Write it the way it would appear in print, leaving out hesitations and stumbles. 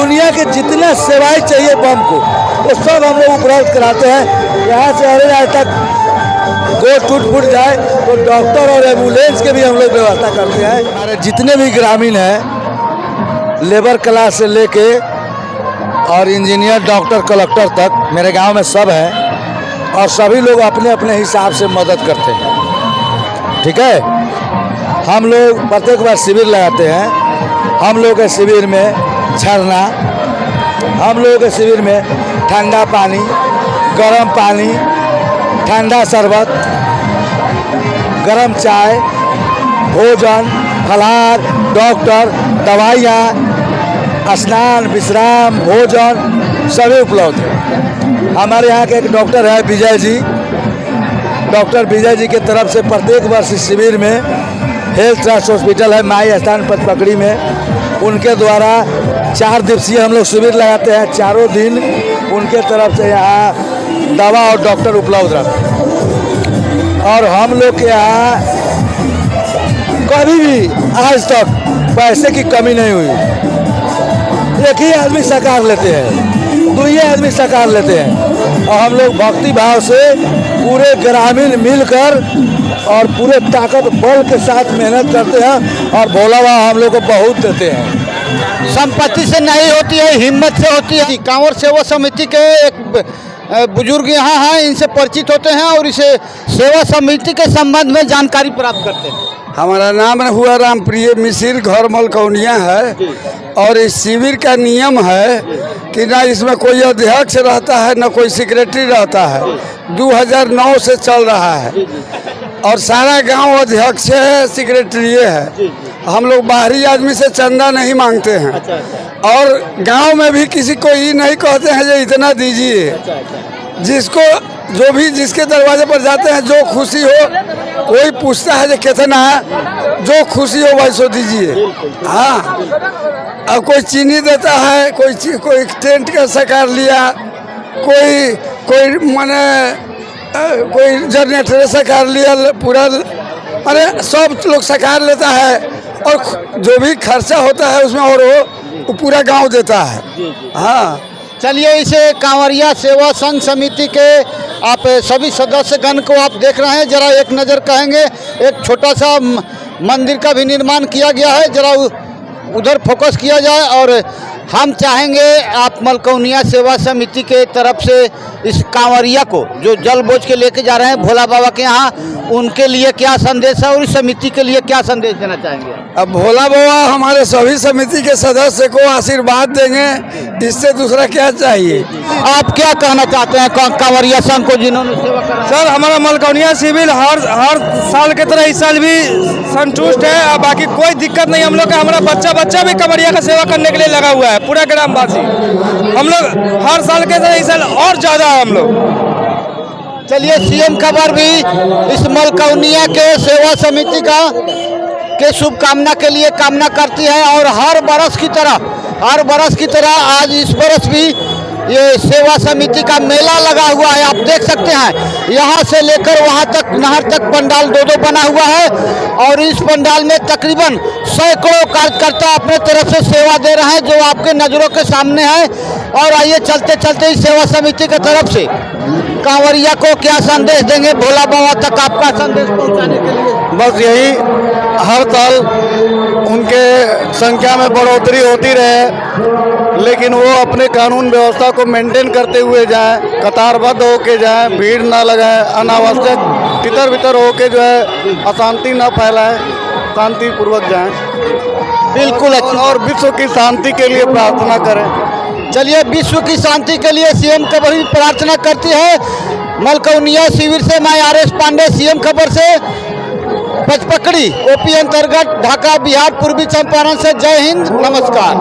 मलकौनिया के जितना सेवाएं चाहिए बम को वो सब हम लोग उपलब्ध कराते हैं। यहाँ से अरे आज तक कोई टूट फूट जाए तो डॉक्टर और एम्बुलेंस के भी हम लोग व्यवस्था करते हैं। हमारे जितने भी ग्रामीण हैं, लेबर क्लास से लेके और इंजीनियर, डॉक्टर, कलेक्टर तक मेरे गांव में सब हैं और सभी लोग अपने अपने हिसाब से मदद करते हैं। ठीक है, हम लोग प्रत्येक बार शिविर लगाते हैं। हम लोग के शिविर में झरना, हम लोग के शिविर में ठंडा पानी, गर्म पानी, ठंडा शरबत, गर्म चाय, भोजन, फलाहार, डॉक्टर, दवाइयाँ, स्नान, विश्राम, भोजन सभी उपलब्ध है। हमारे यहाँ के एक डॉक्टर है विजय जी, डॉक्टर विजय जी के तरफ से प्रत्येक वर्ष शिविर में हेल्थ ट्रस्ट हॉस्पिटल है माई स्थान पचपकड़ी में, उनके द्वारा 4 दिवसीय हम लोग शिविर लगाते हैं। चारों दिन उनके तरफ से यहाँ दवा और डॉक्टर उपलब्ध रहते हैं और हम लोग के यहाँ कभी भी आज तक पैसे की कमी नहीं हुई। एक ही आदमी सरकार लेते हैं, 2 ही आदमी सरकार लेते हैं और हम लोग भक्ति भाव से पूरे ग्रामीण मिलकर और पूरे ताकत बल के साथ मेहनत करते हैं और भोला बाबा हम लोग को बहुत देते हैं। संपत्ति से नहीं होती है, हिम्मत से होती है। कांवर सेवा समिति के एक बुजुर्ग यहाँ हैं, इनसे परिचित होते हैं और इसे सेवा समिति के संबंध में जानकारी प्राप्त करते हैं। हमारा नाम हुआ रामप्रिय मिसिर, घर मलकौनिया है और इस शिविर का नियम है कि ना इसमें कोई अध्यक्ष रहता है ना कोई सेक्रेटरी रहता है। 2009 से चल रहा है और सारा गांव अध्यक्ष है, सेक्रेटरी है। हम लोग बाहरी आदमी से चंदा नहीं मांगते हैं और गांव में भी किसी को ये नहीं कहते हैं जो इतना दीजिए। जिसको जो भी जिसके दरवाजे पर जाते हैं, जो खुशी हो, कोई पूछता है जो कितना है, जो खुशी हो वैसो दीजिए। हाँ, अब कोई चीनी देता है, कोई टेंट का सकार लिया, कोई माने कोई जनरेटर सकार लिया, पूरा अरे सब लोग सकार लेता है और जो भी खर्चा होता है उसमें और वो पूरा गांव देता है। हाँ, चलिए, इसे कांवरिया सेवा संघ समिति के आप सभी सदस्यगण को आप देख रहे हैं, जरा एक नज़र कहेंगे। एक छोटा सा मंदिर का भी निर्माण किया गया है, जरा उधर फोकस किया जाए। और हम चाहेंगे आप मलकौनिया सेवा समिति के तरफ से इस कांवरिया को जो जल बोझ के लेके जा रहे हैं भोला बाबा के यहाँ, उनके लिए क्या संदेश है और इस समिति के लिए क्या संदेश देना चाहेंगे? अब भोला बाबा हमारे सभी समिति के सदस्य को आशीर्वाद देंगे, इससे दूसरा क्या चाहिए। आप क्या कहना चाहते हैं कांवरिया संघ को जिन्होंने सेवा करा? सर, हमारा मलकौनिया शिविर हर साल की तरह इस साल भी संतुष्ट है और बाकी कोई दिक्कत नहीं। हम लोग का हमारा बच्चा भी कांवरिया का सेवा करने के लिए लगा हुआ है, पूरा ग्रामवासी। हम लोग हर साल के तरह इस साल और ज़्यादा है हम लोग। चलिए, सीएम खबर भी इस मलकौनिया के सेवा समिति का के शुभकामना के लिए कामना करती है और हर बरस की तरह आज इस बरस भी ये सेवा समिति का मेला लगा हुआ है। आप देख सकते हैं, यहाँ से लेकर वहाँ तक नहर तक पंडाल 2 बना हुआ है और इस पंडाल में तकरीबन सैकड़ों कार्यकर्ता अपने तरफ से सेवा दे रहे हैं, जो आपके नज़रों के सामने है। और आइए चलते चलते इस सेवा समिति की तरफ से कांवरिया को क्या संदेश देंगे भोला बाबा तक आपका संदेश पहुँचाने के लिए? बस यही, हर साल उनके संख्या में बढ़ोतरी होती रहे, लेकिन वो अपने कानून व्यवस्था को मेंटेन करते हुए जाएं, कतारबद्ध होके जाएं, भीड़ ना लगाएं, अनावश्यक तितर बितर होके जो है अशांति ना फैलाएं, शांतिपूर्वक जाएं। बिल्कुल, और विश्व की शांति के लिए प्रार्थना करें। चलिए, विश्व की शांति के लिए सीएम खबर भी प्रार्थना करती है। मलकौनिया शिविर से मैं आर.एस. पांडे, सीएम खबर से पचपकड़ी ओपी अंतर्गत ढाका, बिहार, पूर्वी चंपारण से। जय हिंद, नमस्कार।